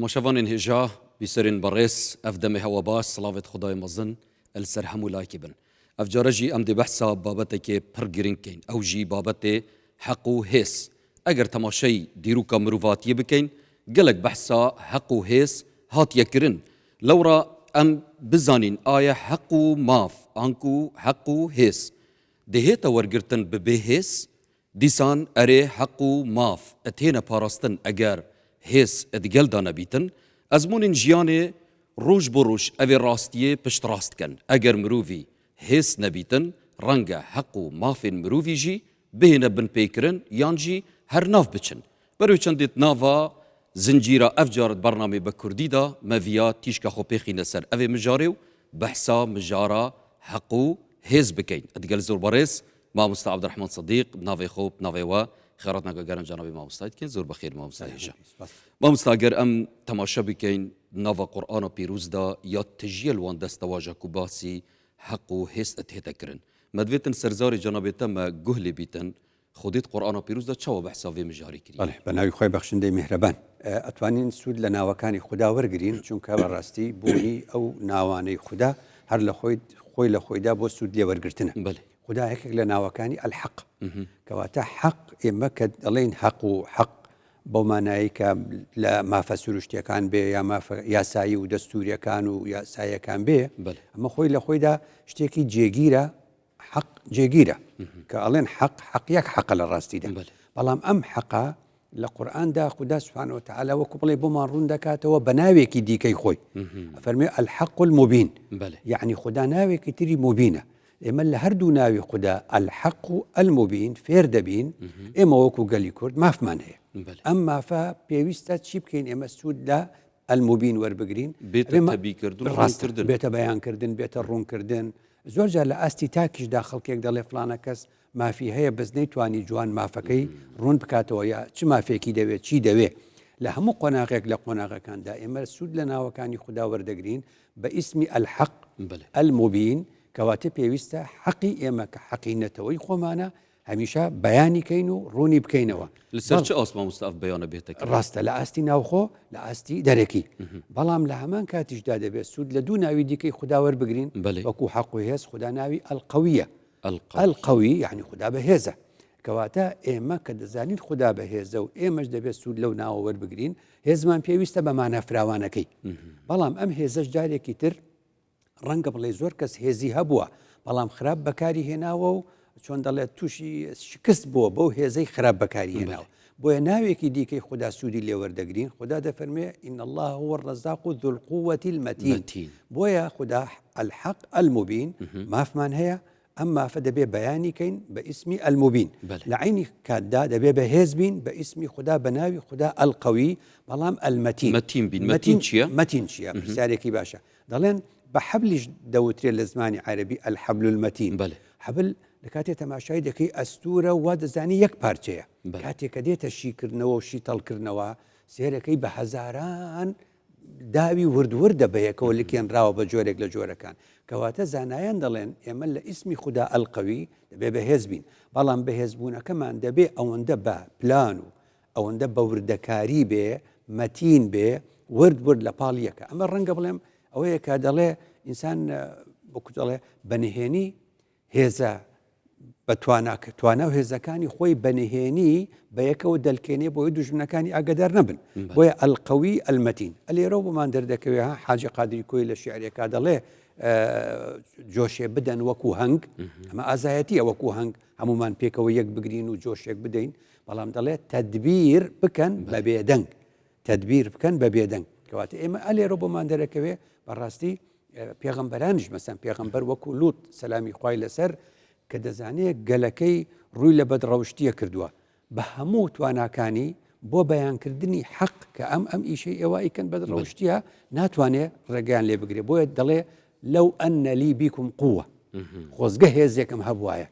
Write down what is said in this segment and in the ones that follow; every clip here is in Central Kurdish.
تماشاوان هجا بسرین برس افدم هوا باش صلاوت خدای مزن السر همو لایکی بن افجارجی ام دی بحثا بابته که پرگرین کین او جی بابته حق و حس اگر تماشای دیروکا مروفاتی بکین گلک بحثا حق و حس هات یکرن لورا ام بزانین آیا حق و ماف آنکو حق و حس دهیتا ورگرتن ببه حس دیسان اره حق و ماف اتهینا پاراستن اگر حس ادگل دانا بیتن ازمون جیان روش بروش اوی راستیه پشت راست کن اگر مروفی حس نبیتن رنگ حق و مافین مروفی جی بهنا بن پیکرن یان جی هر ناف بچن بروی چندیت نافا زنجیرا افجارت برنامه بکردی دا مویا تیشکا خو پیخی نسر اوی مجاریو بحثا مجارا حق و حس بکین ادگل زور بارس ما مستعد عبد الرحمن صديق بنافي خوب بنافي وا خيراتنا قرن جنابي ما مستعد كين زور بخير ما مستعد هجا ما مستعد ام تماشا بكين نافا قرآن بيروز دا يا تجيل وان دستواجه كوباسي حق و حس اتهتكرن مدويتن سرزاري جنابي تم جهلي بيتن خوديت قرآن بيروز دا چاو بحثا في مجاري كري بله بناوي خوي بخشنده مهربان اتوانين سود لناوكاني خدا ورگرين چونك براستي بوني او ناواني خدا هر لخوي لخوي دا بو سود لي ورگرتنه بله خدا هيك لناوكاني الحق كواتا حق إما كدلين حق وحق بومانايك لا ما فسروشتي كان به يا ما يا ساي ودستوري كانوا يا ساي كان به اما خوي لخوي دا اشتكي جيجيرا حق جيجيرا كالين حق يك حق للراستي ده بلام ام حقا القرآن دا خدا سبحانه وتعالى وكبلي بمارون دكاته وبناوي كي ديكي خوي فرمي الحق المبين يعني خدا ناوي كتري مبينه إما اللي هردو ناوي خدا الحق المبين فير دبين إما وكو قالي كرد ما فمان هي أما فا بيويستا شبكين إما السود لا المبين وربقرين بيت التبي كردن بيت بيان كردن بيت الرون كردن زوجة لأستي تاكش داخل كيك دالي فلانا كس ما في هي بس نيتواني جوان ما فكي رون بكاتو يا چه ما فيكي دوي چي دوي لهمو قناغيك لقناغي كان دائما السود لنا وكاني خدا وردقرين باسم الحق المبين كواتب بيويستا حقي إما كحقي نتوي خمانا هميشا بياني كينو روني بكينوا لسرچ اسما مستعف بيان بيتك راستا لاستي ناوخو لاستي دركي بلام لهمان كاتج داده بسود لدون ناوي ديكي خدا ور بقرين وكو حقو هيز خدا ناوي القوية القوي يعني خدا بهيزة كواتا إما كدزانين خدا بهيزة وإما جدا بسود لو ناو ور بقرين هيزمان بيويستا بمانا فراوانكي بلام ام هيزش جاري كتر ڕەنگە بڵێ زۆر کەس هێزی هەبووە بەڵام خراپ بەکاری هێناوە و چۆن دەڵێت تووشی شکست بووە بەو هێزەی خراپ بەکاری هێناوە بۆیە ناوێکی دیکەی خدا سوودی لێوەردەگرین خدا دەفەرمێ إن الله هو الرزاق ذو القوة المتين بۆیە خدا الحق المبين مافمان هەیە ئەمما فدەبێ بەیانی کەین بە ئیسمی المبین لە عینی کاتدا دەبێ بەهێز بین بە ئیسمی خدا بەناوی خدا القەوی بەڵام المەتین مەتین چییە پرسیارێکی باشە دەڵێن بحبلش دوتري لزماني عربي الحبل المتين حبل لكاتي تماشاي دكي أستورة ودزاني يك بارتشيا كاتي كديتا شي كرنوا وشي طل كرنوا سيركي بهزاران داوي ورد بيك واللي كان راو بجورك لجورة كان كواتا زانايان دلين يمل اسمي خدا القوي دبي بهزبين بلان بهزبونا كمان دبي او اندبا بلانو او اندبا وردكاري بي متين بي ورد لباليك اما الرنقة بلهم ئەوەیە کە دەڵێ ئینسان بۆکو دەڵێ بەنهێنی هێزە بە توانە و هێزەکانی خۆی بەنهێنی بە یەکەوە دەلکێنێ بۆی دوژمنەکانی ئاگادار نەبن بۆیە ئەلقەوی ئەلمەتین ئەلێرە بۆمان دەردەکەوێ حاجی قادری کۆی لە شیعرێکا دەڵێ جۆشێ بدەن وەکو هەنگ ئەمە ئازایەتیە وەکو هەنگ هەمومان پێکەوە یەک بگرین و جۆشێک بدەین بەڵام دەڵێ تەدبیر بکەن بە بێدەنگ تەدبیر بکەن بە بێدەنگ کەواتە ئێمە ئەلێرە بۆمان دەرەکەوێ بەڕاستی پێغەمبەرانیش مەسەن پێغەمبەر وەکو لوط سەلامی خوای لەسەر کە دەزانێت گەلەکەی ڕووی لە بەدڕەوشتیە کردووە بە هەموو تواناکانی بۆ بەیانکردنی حەق کە ئەم ئیشەی ئێوە ئیکەن بەدڕەوشتیە ناتوانێت ڕێگەیان لێ بگرێ بۆیە دەڵێ لەو ئەنە لی بیکم قووە خۆزگە هێزێکم هەبوایە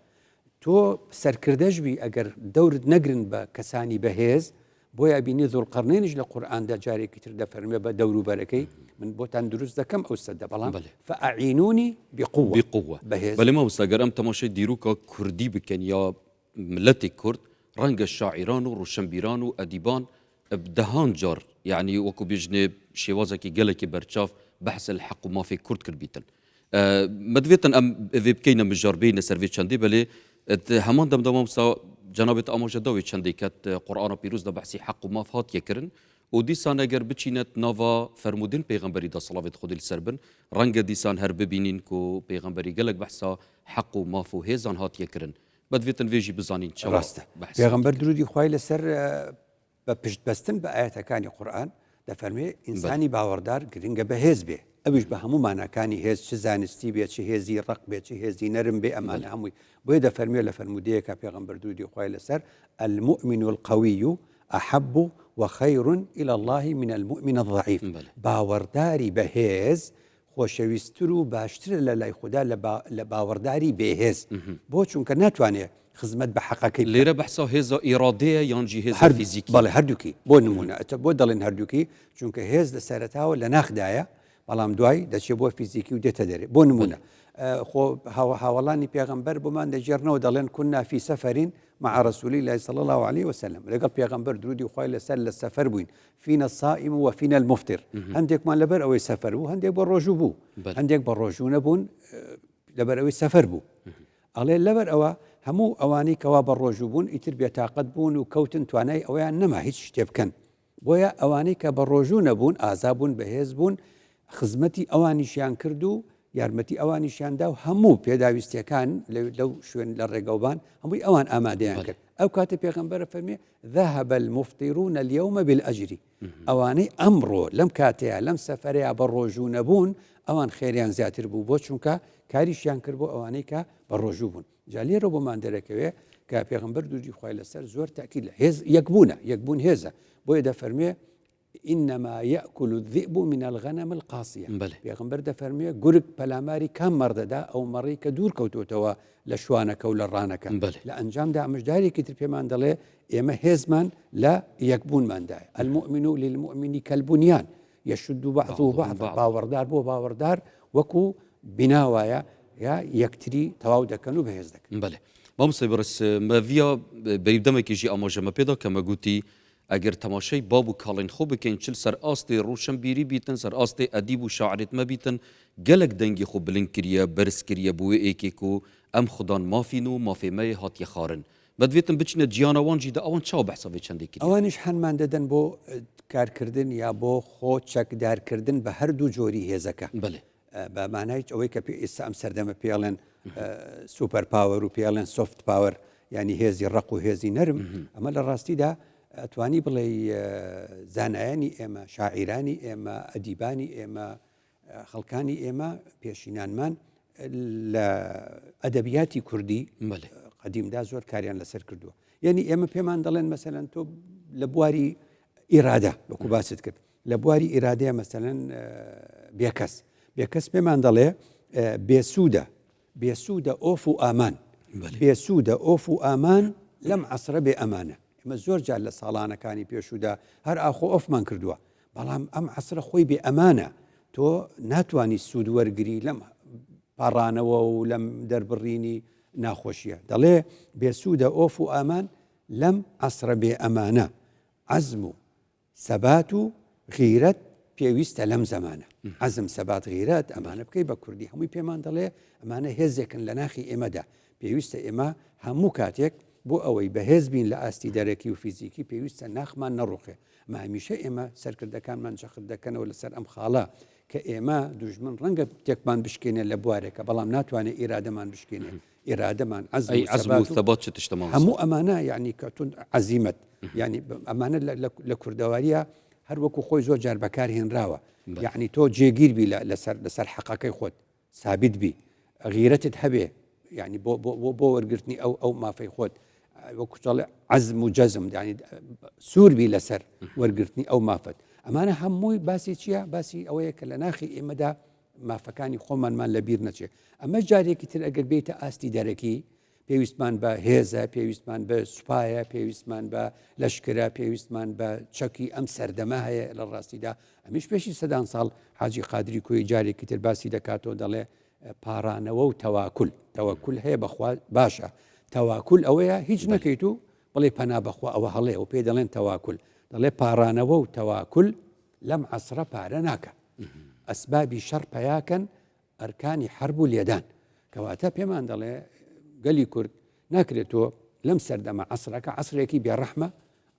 تۆ سەرکردەش بی ئەگەر دەورت نەگرن بە کەسانی بەهێز بۆیە بینی زوڵقەرنێنیش لە قورئاندا جارێکی تر دەفەرمێ بە دەوروبەرەکەی من بۆتان دروست دەکەم ئەو سەدە بەڵام فەئەعینونی بقوة بەڵێ مامۆستا گەر ئەم تەماشای دیروکە کوردی بکەن یا ملەتی کورد ڕەنگە شاعیران و ڕوشنبیران و ئەدیبان بدهان جار يعني وكو بيجنب شوازكي جلكي برشاف بحث الحق وما في كرد كربيتن مدفيتن ام في بكينا مجاربين سيرفيس شاندي بلي همان دم دومسا جنابة اموجه دوي شاندي كات قرآن بيروز دا بحثي حق وما فات يكرن وديسان اگر بچینت ناوا فرمودن پیغمبری دا صلوات خود السربن رنگ دیسان هر ببینین کو پیغمبری گلک بحثا حق و مافو هزان هات یکرن بدویتن ویجی بزانین چوا راسته پیغمبر درودی خوای لسر بپشت بستن به آیاتکانی قرآن دفرمی انسانی باوردار گرینگه به هز به اویش به همو معناکانی هز چه زانستی به چه هزی رق به چه هزی نرم به امان هموی باید دفرمی لفرمودیه که پیغمبر درودی خوای لسر المؤمن القوی أحب وخير إلى الله من المؤمن الضعيف باورداري بهز خوشويسترو باشتر للاي خدا لباورداري بهز بو چونك ناتواني خدمت بحقك ليرة بحثا هزا إرادية يانجي هزا فيزيكي بالي هردوكي بو نمونا بو دلين هردوكي چونك هز لسارتاو لناخدايا بلام دواي دچي بو فيزيكي وديتا داري بو نمونا خو هاولاني پیغمبر بمان دجيرنا دلين كنا في سفر مع رسول الله صلى الله عليه وسلم لقى پیغمبر درودي خوای لسل السفر بوين فينا الصائم وفينا المفطر هنديك ما لبر او سفر بو هنديك بروجو بو هنديك بروجو نبون لبر او سفر بو علي لبر او همو اواني كوا بروجو بون يتر بيتاقد بون وكوتن تواناي او انما هيش تبكن بويا اواني كبروجو نبون عذابون بهز بون خدمتي اواني شان كردو یارمەتی ئەوانیشیان دا و هەموو پێداویستیەکان لەو شوێن لە ڕێگەوبان هەمووی ئەوان ئامادەیان کرد ئەو کاتە پێغەمبەر فەرمێ ذهب المفطرون اليوم بالأجر ئەوانەی ئەمڕۆ لەم کاتەیە لەم سەفەرەیە بە ڕۆژوو نەبوون ئەوان خێریان زیاتر بوو بۆ چونکە کاریشیان کرد بۆ ئەوانەی کە بە ڕۆژوو بوون جا لێرە بۆمان دەرەکەوێ کە پێغەمبەر دوودی خوای لەسەر زۆر تاکید لە هێز یەکبوون هێزە بۆیە دەفەرمێ إنما يأكل الذئب من الغنم القاصية پیغمبر ده فرميه گرگ پلاماری کام مرده ده او مری که دور کوتوتوا لشوانك و لرانك لأنجام ده مجداري كتر پیمان دله اما هزمان لا يكبون من ده المؤمن للمؤمن كالبنيان يشد بعضه بعضا باوردار بو باوردار وكو بناوايا يا يكتري تواودا كانوا بهزدك بله ما مصيبرس ما فيا بيبدمك يجي اماجه ما بيدا كما قلتي اگر تماشای باب و کالین خوب بکن چل سر آست روشن بیری بیتن سر آست ادیب و شاعرت ما بیتن گلک دنگی خوب بلند کریه برس کریه بوی ایکی کو ام خدان مافینو مافی می هات یخارن بدویتن بچنه جیانا وانجی ده اوان چاو بحثا به چنده کریه اوانش حن من دادن بو کار کردن یا بو خود چک دار کردن به هر دو جوری هزکه بله به معنی اوی که ام سردم پیالن سوپر پاور و پیالن سوفت پاور یعنی هزی رق و هزی نرم اما لراستی ده اتواني بلي زانایانی اما شاعرانی اما ادیبانی اما خلقانی اما پیشینان من لادبیاتی کردی قدیم دا زور کاریان لسر کردو یعنی اما پیمان دلن مثلا تو لبواری اراده بکو باست کرد لبواری اراده مثلا بیکس پیمان دله بيسوده اوف امان بيسوده اوف امان لم عصر بامانه زۆر جار لە ساڵانەکانی پێشودا هەر ئاخۆ ئۆفمان کردووە بەڵام ئەم عەسرە خۆی بێ ئەمانە تۆ ناتوانی سوود وەرگری لەم پاڕانەوە و لەم دەربڕینی ناخۆشیە دەڵێ بێسوودە ئۆف و ئامان لەم عەسرە بێ ئەمانە عەزم و سەبات و غیرەت پێویستە لەم زەمانە عەزم سەبات غیرەت ئەمانە بکەی بە کوردی هەمووی پێمان دەڵێ ئەمانە هێزێکن لە ناخی ئێمەدا پێویستە ئێمە هەموو کاتێک بۆ ئەوەی بەهێز بین لە ئاستی دەرەکی و فیزیکی پێویستە ناخمان نەڕوخێ ما هەمیشە ئێمە سەرکردەکانمان جەخت دەکەنەوە لەسەر ئەم خاڵە کە ئێمە دوژمن ڕەنگە تێکمان بشکێنێ لە بوارێکە بەڵام ناتوانێت ئیرادەمان بشکێنێ ئیرادەمان عەزم و ثبات چ تشتمان هەموو ئەمانە یعنی کە تون عەزیمەت یعنی ئەمانە لە کوردەواریە هەر وەکو خۆی زۆر جار بەکار هێنراوە یعنی تۆ جێگیر بی لەسەر حەقەکەی خۆت ثابت بی غیرەتت هەبێ یعنی بۆ وەرگرتنی ئەو مافەی خۆت وەکوتەڵێ عەزم و جەزم یعنی سوور بی لەسەر وەرگرتنی ئەو مافەت ئەمانە هەمووی باسی چییە باسی ئەوەیە کە لە ناخی ئێمەدا مافەکانی خۆمانمان لەبیر نەچێ ئەمە جارێکی تر ئەگەر بێتە ئاستی دەرەکی پێویستمان بە هێزە پێویستمان بە سوپایە پێویستمان بە لەشکرە پێویستمان بە چەکی ئەم سەردەمە هەیە لە ڕاستیدا ئەمیش پێشی سەدان ساڵ حاجی قادری کوی جارێکی تر باسی دەکاتەوە دەڵێ پارانەوە و تەواکل هەیە بەخوا باشە تەواکل ئەوەیە هیچ نەکەیت و بڵێ پەنا بەخوا ئەوە هەڵێ و پێ دەڵێن تەواکل دەڵێ پارانەوە و تەواکل لەم عەسرە پارە ناکە ئەسبابی شەڕ پەیاکەن ئەرکانی حەرب و لێدان کەواتە پێمان دەڵێ گەلی کورد ناکرێتەوە لەم سەردەمە عەسرەکە عەسرێکی بێڕەحمە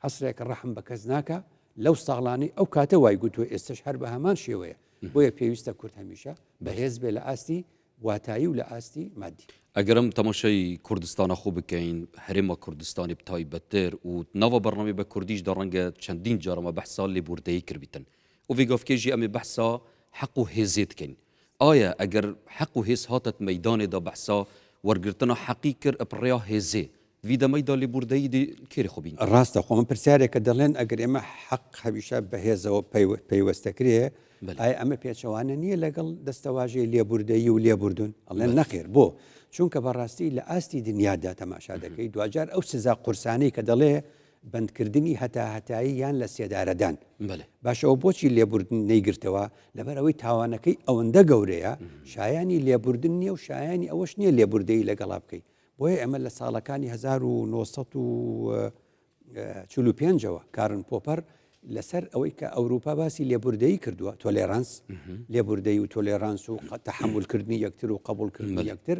عەسرێکە ڕەحم بە کەس ناکە لەو ساڵانەی ئەو کاتە وای گوتووە ئێستش هەر بە هەمان شێوەیە بۆیە پێویستە کورد هەمیشە بەهێز بێ لە ئاستی واتایی و لە ئاستی مادی ئەگەرم تەماشای کوردستانە خۆ بکەین هەرێمە کوردستانی بتایبەتتر و ناوە بەڕنامەی بە کوردیش دا ڕەنگە چەندین جارەمە بەحسا لێبوردەیی کردبیتن و ڤێگافکێژی ئەمێ بەحسا حەق و هێزێ دکەین ئایا ئەگەر حەق و هێز هاتت مەیدانێدا بەحسا وەرگرتنە حەقی کرد ئەپڕیا هێزێ ویدەمەیدا لێبوردەیی کێری خۆ بین ڕاستە خۆمە پرسیارێکە دەڵێن ئەگەر ئێمە حەق هەمیشە بەهێزەوە پەیوەستەکرێ ئایا ئەمە پێچەوانە نییە لەگەڵ دەستەواژەی لێبوردەیی و لێبوردون ئەڵێن نەخێر بۆ چونکە بەڕاستی لە ئاستی دنیادا تەماشا دەکەی دوجار ئەو سزا قورسانەی کە دەڵێ بەندکردنی هەتاهەتایی یان لە سێدارەدان باشەوە بۆچی لێبوردن نەیگرتەوە لەبەرەوەی تاوانەکەی ئەوەندە گەورەیە شایانی لێبوردن نییە و شایانی ئەوەش نییە لێبوردەی لەگەڵا بکەیت بۆیە ئەمە لە ساڵەکانی 1945ەوە کارن پۆپەر لەسەر ئەوەی کە ئەوروپا باسی لێبوردەیی کردووە تۆلێرانس لێبوردەی و تۆلێرانس و تەحملکردنی یەکتر و قبولکردنی یەکتر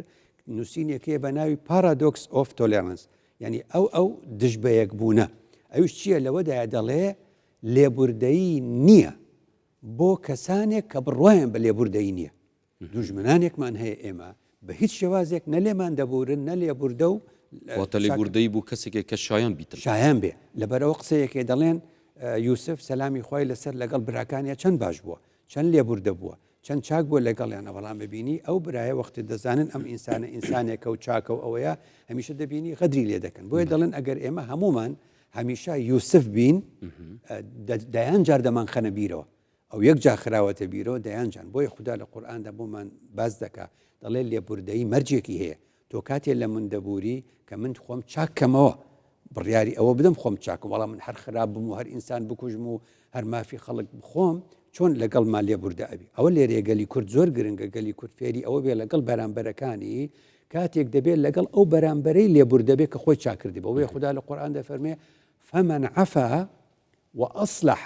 نووسینێکەیە بە ناوی پارادۆکس ئۆف تۆلێرانس یعنی ئەو دژ بە یەک بوونە ئەوش چییە لەوەدایە دەڵێ لێبوردەیی نییە بۆ کەسانێک کە بڕواان بە لێبوردەیی نییە دوژمنانێکمان هەیە ئێمە بە هیچ شێوازێک نە لێمان دەبورن نە لێبوردە و واتە لێبوردەیی بوو کەسێکێک کە شایان بیتن شایان بێ لەبەرەوە قسەیەکێ دەڵێن یوسف سەلامی خۆی لەسەر لەگەڵ براکانیە چەند باش بووە چەند لێبوردە بووە چەند چاک بووە لەگەڵیانە بەڵام ببینی ئەو برایە وەختی دەزانن ئەم ئینسانە ئینسانێکە و چاکە و ئەوەیە هەمیشە دەبینی غەدری لێ دەکەن بۆیە دەڵێن ئەگەر ئێمە هەمومان هەمیشە یوسف بین دەیان جار دەمان خەنە بیرەوە ئەو یەک جا خراوەتە بیرەوە دەیان جان بۆیە خوددا لە قورئاندا بۆمان باز دەکا دەڵێ لێبوردەیی مەرجێکی هەیە تۆ کاتێ لە من دەبووری کە من خۆم چاکەمەوە بڕیاری ئەوە بدەم خۆم چاکم وەڵام من هەر خراپ بم و هەر ئینسان بکوژم و هەر مافی خەڵک بخۆم چۆن لەگەڵمان لێبوردە ئەبی ئەوە لێرێ گەلی کورد زۆر گرنگە گەلی کورد فێری ئەوە بێ لەگەڵ بەرامبەرەکانی کاتێک دەبێت لەگەڵ ئەو بەرامبەرەی لێبوردە بێت کە خۆی چاکردی بەوەیە خوددا لە قورئان دەفەرمێ فمن عفا وأصلح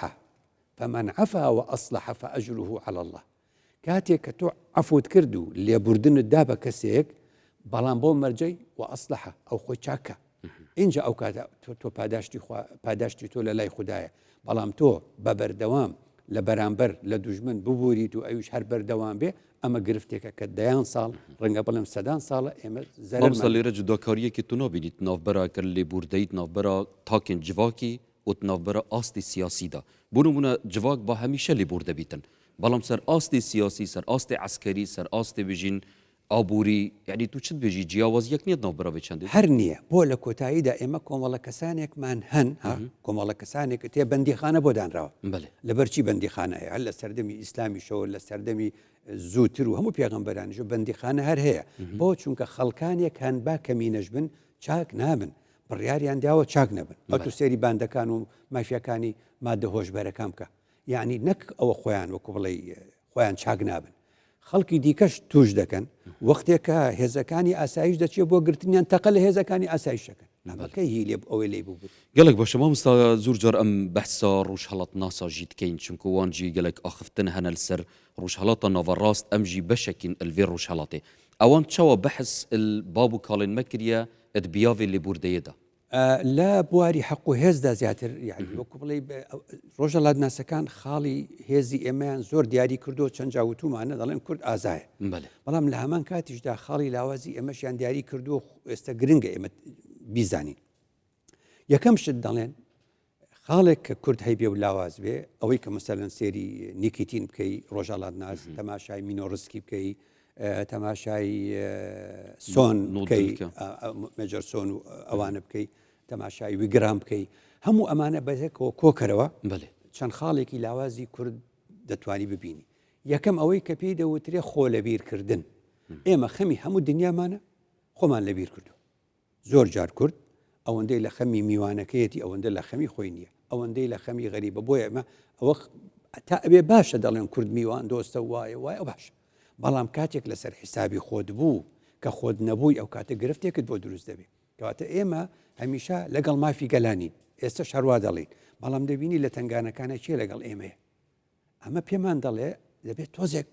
فمن عفا وأصلح فأجره على الله کاتێک کە تۆ عەفوت کرد و لێبوردنت دا بە کەسێک بەڵام بۆ مەرجەی وأصلح ئەو خۆی چاکە اینجا ئەو کاتە تۆ پاداشتی تۆ لە لای خوددایە بەڵام تۆ بە بەردەوام لە بەرامبەر لە دوژمن ببووریت و ئەویش هەر بەردەوام بێ ئەمە گرفتێکە کە دەیان ساڵ ڕەنگە بڵێم سەدان ساڵە ئێمە زەرمە لێرە جوداکاریەکی تو نابینیت ناوبەرە کە لێبوردەیت ناوبەرە تاکێن جڤاکی و ناوبەرە ئاستی سیاسیدا بۆ نمونە جڤاک با هەمیشە لێبوردە بیتن بەڵام سەر ئاستی سیاسی سەر ئاستی عەسکەری سەر ئاستی بژین ئابووری یعنی تو چت بێژی جیاوازیەک نییە ناوبەرەوەی چەندێک هەر نییە بۆ لە کۆتاییدا ئێمە کۆمەڵە کەسانێکمان هەن کۆمەڵە کەسانێک تێ بەندیخانە بۆ دانراوە لەبەرچی بەندیخانەیە هەر لە سەردەمی ئیسلامی شەوە لە سەردەمی زووتر و هەموو پێغەمبەرانیش بەندیخانە هەر هەیە بۆ چونکە خەڵکانێک هەن با کەمینەش بن چاک نابن بڕیاریان داوە چاک نەبن ئەو تو سێری باندەکان و مافیەکانی مادە هۆشبەرەکان بکە یعنی نەک ئەوە خۆیان وەکو بڵێ خۆیان چاک نابن خەڵکی دیکەش توش دەکەن وەختێکە هێزەکانی ئاسایش دەچێت بۆ گرتنیان تەقە لە هێزەکانی ئاسایشەکەن نامەکەی هی لێ ئەوەی لێ بوو گەلێک باشە مامۆستا زۆر جار ئەم بەحسا ڕۆژهەڵات ناساژی دکەین چونکە وانجی گەلێک ئاخفتن هەنە لەسەر ڕۆژهەڵاتە ناوەڕاست ئەمژی بەشێکین ئەلڤێ ڕۆژهەڵاتێ ئەوان چاوە بەحس باب و کاڵێن مەکریە ئەدبیاوێ لێبوردەیەدا لە بواری حەق و هێزدا زیاتر یعنی وەکو بڵێ ڕۆژهەڵات ناسەکان خاڵی هێزی ئێمەیان زۆر دیاری کردو چەند جاوتومانە دەڵێن کورد ئازایە بەڵام لە هەمان کاتیشدا خاڵی لاوازی ئێمەشیان دیاری کردو ئێستا گرنگە ئێمە بیزانین یەکەم شت دەڵێن خاڵێک کە کورد هەیبێ و لاواز بێ ئەوەی کە مەسەلەن سێری نیکیتین بکەی ڕۆژهەڵات ناز تەماشای مینۆڕسکی بکەی تەماشای سۆن بکەی مێجەر سۆن و ئەوانە بکەی تەماشای ویگرام بکەی هەموو ئەمانە بەزێکەوە کۆکەرەوە چەند خاڵێکی لاوازی کورد دەتوانی ببینی یەکەم ئەوەی کە پێی دەوترێ خۆ لەبیرکردن ئێمە خەمی هەموو دنیامانە خۆمان لەبیر کردو زۆر جار کورد ئەوەندەی لە خەمی میوانەکەیەتی ئەوەندە لە خەمی خۆی نییە ئەوەندەی لە خەمی غەریبە بۆیە ئەمە ئەوە تا ئەبێ باشە دەڵێن کورد میوان دۆستە وایە باشە بەڵام کاتێک لەسەر حیسابی خۆت بوو کە خۆت نەبووی ئەو کاتە گرفتێکت بۆ دروست دەبێت کەواتە ئێمە هەمیشە لەگەڵ مافی گەلانین ئێستا شەروا دەڵین بەڵام دەبینی لە تنگانەکانە چێ لەگەڵ ئێمەیە ئەمە پێمان دەڵێ دەبێت تۆزێک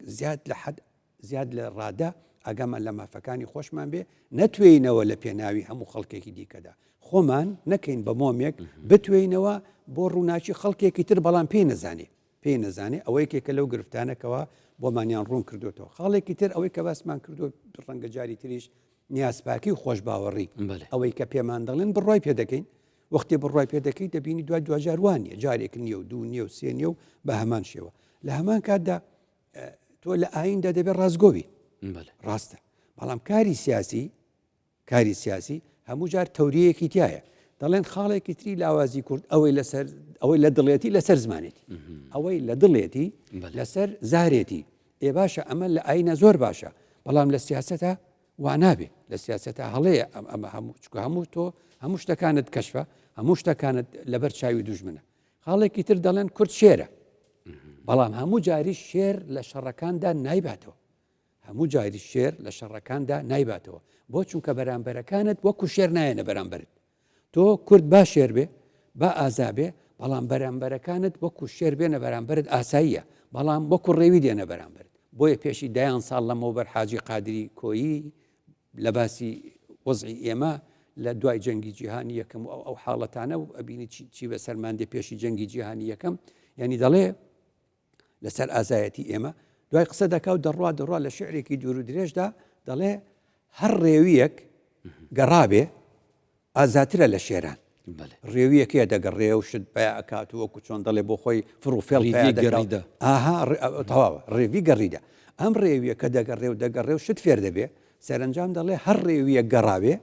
زیاد لە ڕادا ئەگەمان لە مافەکانی خۆشمان بێ نەتوێینەوە لە پێناوی هەموو خەڵکێکی دیکەدا خۆمان نەکەین بە مۆمێک بتوێینەوە بۆ ڕووناچی خەڵکێکی تر بەڵام پێی نەزانێ ئەوەیەکێکە لەو گرفتانەکەەوە بۆمانیان ڕوون کردوێتەوە خاڵێکی تر ئەوەی کە باسمان کردو ڕەنگە جاری تریش نیازپاکی و خۆش باوەڕی ئەوەی کە پێمان دەڵێن بڕای پێ دەکەین وەختی بڕای پێ دەکەی دەبینی دوای دوجاروانیە جارێک نییە و دوو نییە و سێ نیە و بە هەمان شێوە لە هەمان کاتدا تۆ لە ئایندا دەبێت ڕازگۆبی ڕاستە بەڵام کاری سیاسی هەموو جار تەوریەکی تایە دەڵێن خاڵێکی تری لاوازی کورد ئەوەی لە دڵێتی لەسەر زمانێتی ئەوەی لە دڵێتی لەسەر زارێتی باشە ئەمە لە ئاینە زۆر باشە بەڵام لە سیاستە وانابێ لە سیاستە هەڵەیە ئەمە هەموو تۆ هەموو شتەکانت کەشفە هەموو شتەکانت لەبەر چاوی دوژمنە خاڵێکی تر دەڵێن کورد شێرە بەڵام هەموو جاری شێر لە شەڕەکاندا نایباتەوە هەموو جاری شێر لە شەڕەکاندا نایباتەوە بۆ چونکە بەرامبەرەکانت وەکو شێر نایەنە بەرامبەرت تۆ کورد با شێر بێ با ئازابێ بەڵام بەرامبەرەکانت وەکو شێر بێنە بەرامبەرت ئاساییە بەڵام وەکو ڕێوی دێنە بەرامبەرت بۆیە پێشی دایان ساڵ لەمەوبەر حاجی قادری کۆیی لە باسی وەزعی ئێمە لە دوای جەنگی جیهانی یەکەم و ئەو حاڵەتانە و ئەبینی چی بە سەرماندێ پێشی جەنگی جیهانی یەکەم یعنی دەڵێ لەسەر ئازایەتی ئێمە دوای قسە دەکا و دەڕوا لە شعرێکی دوور و درێژدا دەڵێ هەر ڕێویەک گەڕابێ ئازاترە لە شێران ڕێویەکێ دەگەڕێ و شت بە ئەکات و وەکو چۆن دەڵێ بۆ خۆی فڕوفێڵ تەواوە ڕێوی گەڕیدا ئەم ڕێویە کە دەگەڕێ و شت فێر دەبێ سەرنجام دەڵێ هەر ڕێویە گەڕاوێ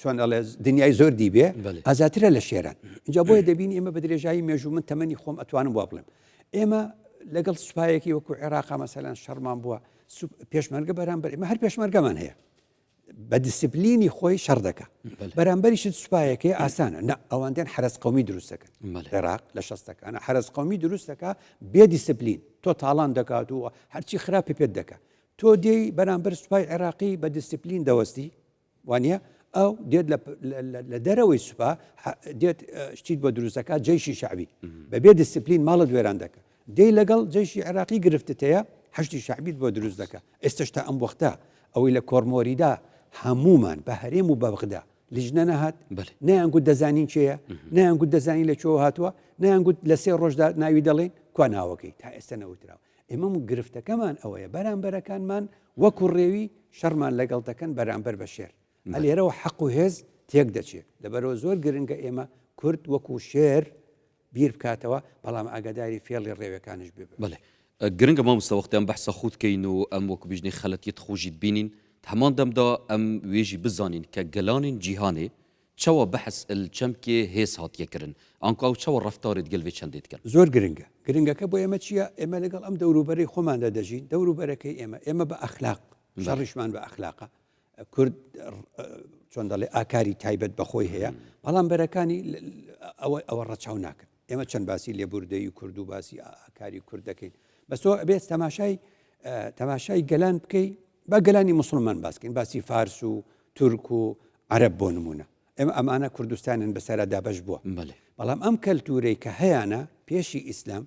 چۆن دەڵێ دنیای زۆر دیبێ ئازاترە لە شێران اینجا بۆیە دەبینی ئێمە بە درێژایی مێژوو من تەمەنی خۆم ئەتوانم وا بڵێم ئێمە لەگەڵ سوپایەکی وەکو عێراقا مەسەلەن شەڕمان بووە پێشمەرگە بەرامبەر ئێمە هەر پێشمەرگەمان هەیە بە دیسپلینی خۆی شەڕ دەکە بەرامبەریشت سوپایەکەی ئاسانە نە ئەوەندێن حرەز قەومی دروستەکەن عێراق لە شەستەکانە حرەز قەومی دروستەکە بێ دیسپلین تۆ تاڵان دەکات و هەرچی خراپی پێت دەکە تۆ دێی بەرامبەر سوپای عێراقی بە دیسپلین دەوەستی وانە ئەو دێت لە دەرەوەی سوپا دێت شتیت بۆ دروستەکە جەیشی شعبی بەبێ دیسپلین ماڵت وێران دەکە دەی لەگەڵ جەیشی عێراقی گرفتت هەیە هەشتی شعبیت بۆ دروست دەکە ئێستش تا ئەم وەختە ئەوەی لە کۆرمۆریدا هەمومان بە هەرێم و بەبغدا لیژنە نەهات نەیانگوت دەزانین چێیە نەیانگوت دەزانی لە چۆ هاتووە نەیانگوت لە سێ ڕۆژدا ناوی دەڵێن کوا ناوەکەی تا ئێستا نەوتراوە ئێمە گرفتەکەمان ئەوەیە بەرامبەرەکانمان وەکو ڕێوی شەڕمان لەگەڵ دەکەن بەرامبەر بە شێر لێرەوە حەق و هێز تێک دەچێت لەبەرەوە زۆر گرنگە ئێمە کورد وەکو شێر بیر بکاتەوە بەڵام ئاگاداری فێڵی ڕێوەکانش بێ بڵێ گرنگە مامۆستا وەختیان بەحسە خوتکەین و ئەم وەکو بیژنەی خەڵەتیت خۆشیت بینین هەمان دەمدا ئەم وێژی بزانین کە گەلانین جیهانێ چاوە بەحس چەمکێ هێز هاتیەکردن ئەنکاو چاوە ڕەفتارت گەلوێ چەندێتکەن زۆر گرنگەکە بۆ ئێمە چییە ئێمە لەگەڵ ئەم دەوروبەرەی خۆماندا دەژین دەوروبەرەکەی ئێمە بە ئەخلاق شەڕیشمان بە ئەخلاقە کورد چۆن دەڵێ ئاکاری تایبەت بەخۆی هەیە بەڵام بەرەکانی ئەوە ڕەچاو ناکەن ئێمە چەند باسی لێبوردەی و کورد و باسی ئاکاری کورد دەکەین بەسۆ بێت تەماشای گەلان بکەی با گەلانی مسلمان باسکەین باسی فارس و تورک و عەرەب بۆ نمونە ئێمە ئەمانە کوردستانن بەسەردا بەش بووە بەڵام ئەم کەلتورەی کە هەیەە پێشی ئیسلام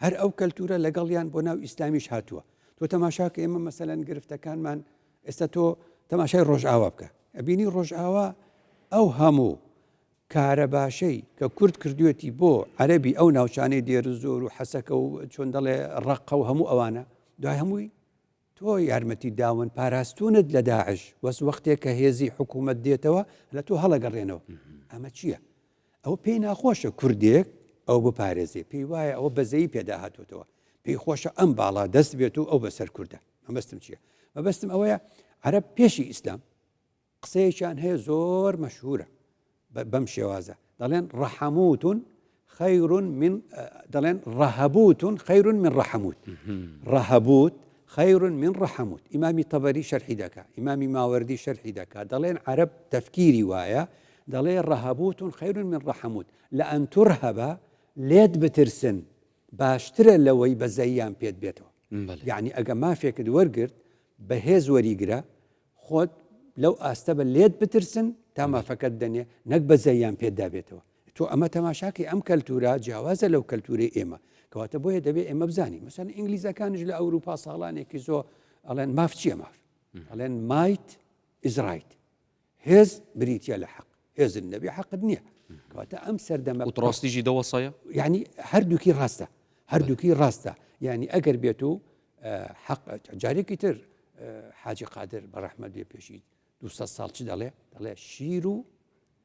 هەر ئەو کەلتورە لەگەڵیان بۆ ناو ئیسلامیش هاتووە تۆ تەماشاکە ئێمە مەسەلەن گرفتەکانمان ئێستا تۆ تەماشای ڕۆژئاوا بکە ئەبینی ڕۆژئاوا ئەو هەموو کارە باشەی کە کورد کردوێتی بۆ عەرەبی ئەو ناوچانەی دێرزۆر و حەسەکە و چۆن دەڵێ ڕەقە و هەموو ئەوانە دوای هەمووی تۆ یارمەتی داون پاراستونت لە داعش وەس وەختێک کە هێزی حکوومەت دێتەوە لە تۆ هەڵەگەڕێنەوە ئەمە چییە؟ ئەو پێی ناخۆشە کوردێک ئەو بپارێزێ پێی وایە ئەوە بەزەیی پێدا هاتوێتەوە پێی خۆشە ئەم باڵا دەست بێت و ئەو بەسەر کووردە مەبەستم چییە؟ مەبەستم ئەوەیە عەرەب پێشی ئیسلام قسەیەکیان هەیە زۆر مەشهورە بەم شێوازە دەڵێن ڕەحەموتون خەیڕون من دەڵێن ڕەهەبوتون خەیڕون من ڕەحەموت ڕەهەبوت خەیڕون من ڕەحەموت ئیمامی تەبەری شەرحی دەکا ئیمامی ماوەردی شەرحی دەکا دەڵێن عەرەب تەفکیری وایە دەڵێ ڕەهەبوتون خەیڕون من ڕەحەموت لە ئەن تورهەبە لێت بترسن باشترە لەوەی بەزەییان پێت بێتەوە یعنی ئەگە مافێکت وەرگرت بەهێز وەریگرە خۆت لەو ئاستە بە لێت بترسن تا مافەکەت دەنێ نەک بە زەیان پێدا بێتەوە تۆ ئەمە تەماشاکەی ئەم کەلتورە جیاوازە لەو کەلتوری ئێمە کەواتە بۆیە دەبێت ئێمە بزانین مەسەن ئینگلیزەکانش لە ئەوروپا ساڵانێکی زۆر ئەڵێن ماف چییە ماف ئەڵێن مایت ئیز ڕایت هێز بریتە لە حەق هێزن نەبی حەقت نییە کەواتە ئەم سەردەمە وتڕاستیژی دەوەسایە یعنی هەردووکی ڕاستە هەردووکی ڕاستە یعنی ئەگەر بێت و حەق جارێکی تر حاجی قادر بەڕەحمەت بێ پێشی 200 ساڵ چ دەڵێ شیر و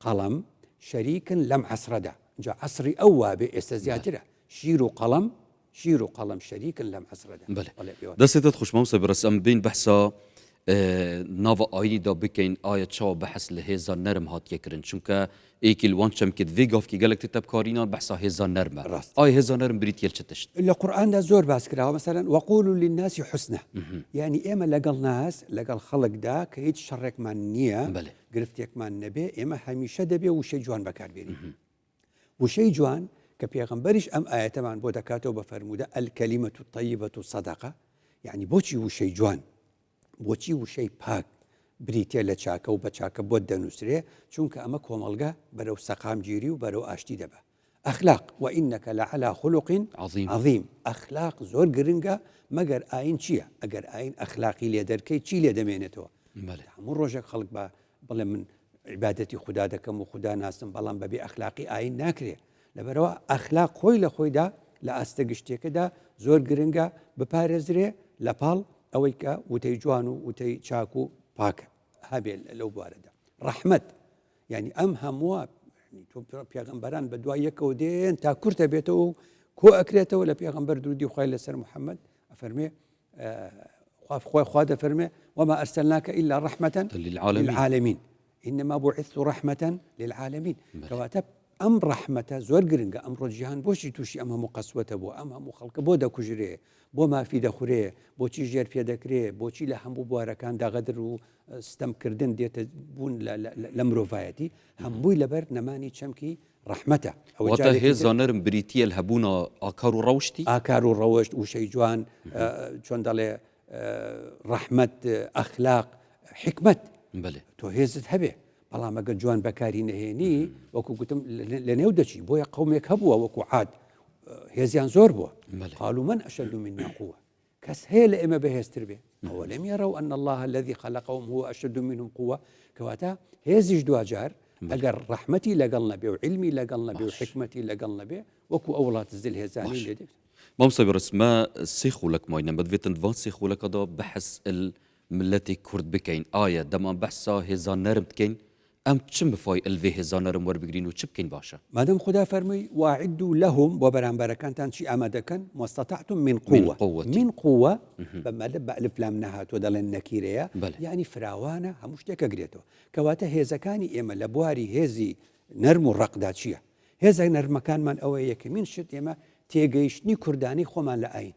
قەڵەم شەریکن لەم عەسرەدا اینجا عەسری ئەو وابێ ئێستا زیاترە شیر و قەڵەم شەریکن لەم عەسرەدا دەستێتت خوش مامۆستا بەڕێز ئەم بین بەحسا ناوە ئاینیدا بکەین ئایا چاوە بەحەس لە هێزا نەرم هاتیەکردن چونکە ئێکی لوان چەمکرد vê gavkî gelek tê tevkarînan behsa hêza nerm e ay hêza nerm birîtiye çi tişt لە قورئاندا زۆر باس کراوە مثلا وەقولوا للناس حسنە یعنی ئێمە لەگەڵ ناس لەگەڵ خەڵکدا کە هیچ شەڕێکمان نییە گرفتێکمان نەبێ ئێمە هەمیشە دەبێ وشەی جوان بەکاربێنین وشەی جوان کە پێغەمبەریش ئەم ئاەتەمان بۆ دەکاتەوە بە فەرموودە الکەلیمەة الطەیبەة صەدەقە یعنی بۆچی وشەی جوان بۆچی وشەی پاک بریتە لە چاکە و بە چاکە بۆ دەنووسرێ چونکە ئەمە کۆمەڵگە بەرەو سەقامگیری و بەرەو ئاشتی دەبە ئەخلاق وئینەکە لەعەلا خولق عەظیم ئەخلاق زۆر گرنگە مەگەر ئاین چییە ئەگەر ئاین ئەخلاقی لێ دەرکەی چی لێ دەمێنێتەوە هەموو ڕۆژێک خەڵک بە بڵێ من عیبادەتی خوددا دەکەم و خوددا ناسم بەڵام بەبێ ئەخلاقی ئاین ناکرێ لەبەرەوە ئەخلاق خۆی لە خۆیدا لە ئاستە گشتێکەدا زۆر گرنگە بپارێزرێ لە پاڵ ئەوەی کە وتەی جوان و وتەی چاک و پاکە هەبێ لەو بوارەدا ڕەحمەت یعنی ئەم هەمووە پێغەمبەران بە دوای یەکەوە دێن تا کورتە بێتەوە و کۆ ئەکرێتەوە لە پێغەمبەر درودی خوای لەسەر محەممەد ئەفەرمێ خوا دەفەرمێ وما ئەرسەلناکە إلا ڕەحمەة للعالمین إنما بعثت رحمة للعالمين کەواتە ئەم ڕەحمەتە زۆر گرنگە ئەمڕۆ جیهان بۆچی تووشی ئەم هەموو قەسوەتە بۆ ئەم هەموو خەڵکە بۆ دەکوژرێ بۆ مافی دەخورێ بۆچی ژێر پێ دەکرێ بۆچی لە هەموو بوارەکاندا غەدر و ستەمکردن دێتە بوون لە مرۆڤایەتی هەمووی لەبەر نەمانی چەمکی ڕەحمەتە ئەوەتە هێزا نەرم بریتیە لە هەبوونە ئاکار و ڕەوشتی ئاکار و ڕەوشت وشەی جوان چۆن دەڵێ ڕەحمەت ئەخلاق حکمت تۆ هێزت هەبێ بەڵام ئەگە جوان بەکاری نەهێنی وەکو گوتم لە نێو دەچی بۆیە قەومێک هەبووە وەکو عاد هێزیان زۆر بووە قالوا من أشد منا قوة کەس هەیە لە ئێمە بەهێزتر بێ أولم يروا أن الله الذي خلقهم هو أشد منهم قوة کەواتە هێزیش دوجار ئەگەر ڕەحمەتی لەگەڵ نەبێ و علمی لەگەڵ نەبێ و حکمەتی لەگەڵ نەبێ وەکو ئەو وڵات زل هێزانی لێ دێت مامۆستا بەڕێز ما سێ خولەک ماینە بەدوێتن دوان سێ خولەکەدا بەحث ملەتی کورد بکەین ئایا دەمان بەحسا هێزا نەرم بکەین ئەم چم بفای ئەلڤێ هێزا نەرم وەربگرین و چ بکەین باشە مادەم خدا فەرمووی واعدوا لهم بۆ بەرامبەرەکانتان چی ئامادەکەن ماستەطعتم من قوة بەئلف لام نەهاتوە دەڵێن نەکیرەیە یعنی فراوانە هەموو شتێک ئەگرێتەوە کەواتە هێزەکانی ئێمە لە بواری هێزی نەرم و ڕەقدا چییە هێزە نەرمەکانمان ئەوەیە یەکەمین شت ئێمە تێگەیشتنی کوردانی خۆمان لە ئاین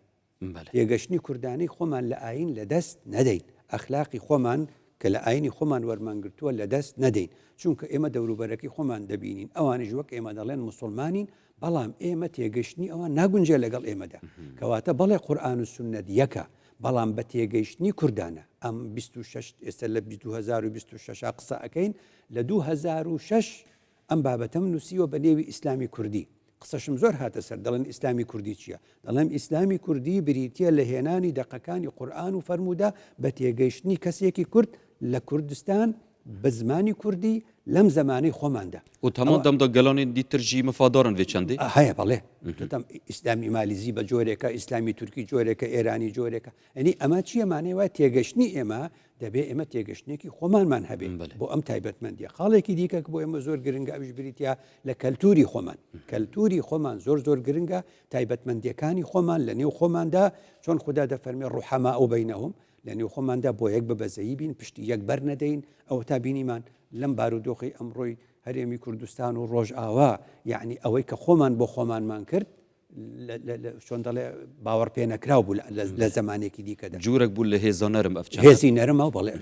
تێگەشتنی کوردانی خۆمان لە ئاین لە دەست نەدەین ئەخلاقی خۆمان کە لە ئاینی خۆمان وەرمانگرتووە لە دەست نەدەین چونکە ئێمە دەوروبەرەکەی خۆمان دەبینین ئەوانش وەک ئێمە دەڵێن مسلمانین بەڵام ئێمە تێگەشتنی ئەوان ناگونجێ لەگەڵ ئێمەدا کەواتە بەڵێ قورئان و سونەت یەکە بەڵام بە تێگەیشتنی کوردانە ئەم 26 ئێستا لە 2026 قسە ئەەکەین لە 2006 ئەم بابەتەم نووسیوە بە نێوی ئیسلامی کوردی قسەشم زۆر هاتە سەر دەڵێن ئیسلامی کوردی چییە دەڵێم ئیسلامی کوردی بریتە لە هێنانی دەقەکانی قورئان و فەرموودا بە تێگەیشتنی کەسێکی کورد لە کوردستان بە زمانی کوردی لەم زمانەی خۆماندا و تەمان دەمدا گەلانی دیترژی مەفادارن وێ چەندێ هەیە بەڵێ تۆتەم ئیسلامی مالیزی بە جۆرێکە ئیسلامی تورکی جۆرێکە ئێرانی جۆرێکە ئەنی ئەمە چییە مانەیە وای تێگەشتنی ئێمە دەبێ ئێمە تێگەشتێکی خۆمانمان هەبێت بۆ ئەم تایبەتمەندیە خاڵێکی دیکە بۆ ئێمە زۆر گرنگە ئەوش بریتە لە کەلتوری خۆمان کەلتوری خۆمان زۆر گرنگە تایبەتمەندیەکانی خۆمان لە نێو خۆماندا چۆن خوددا دەفەرمێ ڕوحەما ئەو بینەهم لە نێو خۆماندا بۆ یەک بەبەزەیی بین پشتی یەک بەر نەدەین ئەوە تا بینیمان لەم بارودۆخی ئەمڕۆی هەرێمی کوردستان و ڕۆژئاوا یعنی ئەوەی کە خۆمان بۆ خۆمانمان کرد چۆن دەڵێ باوەڕ پێ نەکراو بوو لە زمانێکی دیکەدا جوورێک بوو لە هێزا نەرم هێزی نەرمە و بەڵێ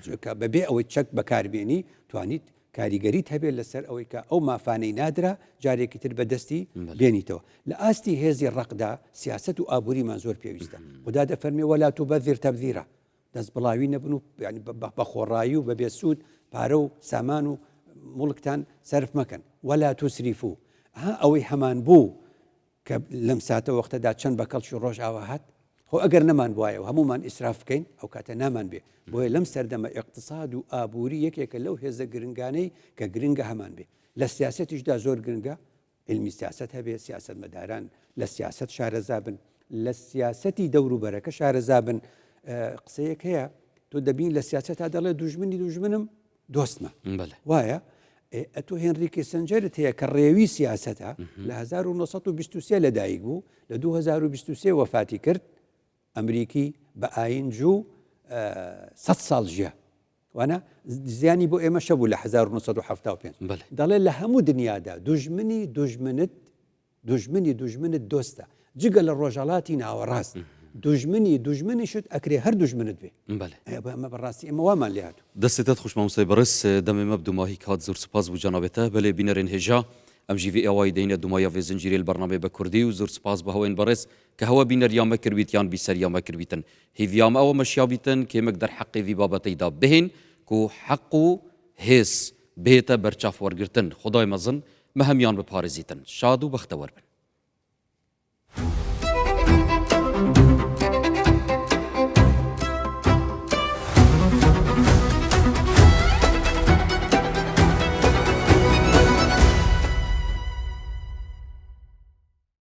بەبێ ئەوەی چەک بەکاربێنی توانیت کاریگەریت هەبێت لەسەر ئەوەی کە ئەو مافانەی نادرا جارێکی تر بەدەستی بێنیتەوە لە ئاستی هێزی ڕەقدا سیاست و ئابووریمان زۆر پێویستە خوددا دەفەرمێ وەلا تubadhir تەبذیرە دەست بڵاوی نەبن و بە خۆڕایی و بەبێ سوود پارە و سامان و مڵکتان سەرف مەکەن ولا تسریفو ئەوەی هەمان بوو کە لەم ساتە وەختەدا چەند بە کەڵکی ڕۆژ ئاوا هات خۆ ئەگەر نەمان بواە و هەمومان ئیسراف بکەین ئەو کاتە نامان بێ بۆیە لەم سەردەمە ئیقتصاد و ئابووری یەکێکە لەو هێزە گرنگانەی کە گرنگە هەمان بێ لە سیاسەتیشدا زۆر گرنگە علمی سیاست هەبێ سیاست مەداران لە سیاست شارەزا بن لە سیاسەتی دەوروبەرەکە شارەزا بن قسەیەک هەیە تۆ دەبین لە سیاسەتا دەڵێ دوژمنم دۆستمە وایە ئەتۆ هێنری کیسنجەرت هەیە کە ڕێوی سیاسەتە لە 1923 لەدایک بوو لە 2023 وەفاتی کرد ئەمریکی بە ئاینجوو 100 ساڵ ژیە وانە زیانی بۆ ئێمە شەبوو لە 1975 دەڵێ لە هەموو دنیادا دوژمنی دۆستە جگە لە ڕۆژهەڵاتی ناوەڕاست دوژمنی شت ئەکرێ هەر دوژمنت بێ ئەمە بەڕاستی ئێمە وامان لێ هاتوو دەستێتت خوش مامۆستای بەڕێز دەمێ مە دوماهی کات زۆر سپاس بوو جەنابێتە بەلێ بینەرێن هێژا ئەم ژیڤی ئێوای دەینە دومایە vê زنجیرê بەرنامەی بە کوردی و زۆر سپاس بە هەوێن بەڕێز کە هەوە بینەریان مەکردویتیان بیسەریان مەکردویتن هیڤیام ئەوە مەشیابیتن کێمەک دەرحەقی وی بابەتەیدا بهێن و حەق و هێز بێتە بەرچاف وەرگرتن خدای مەزن مە هەمیان بپارێزیتن شاد و بەختەوەر بن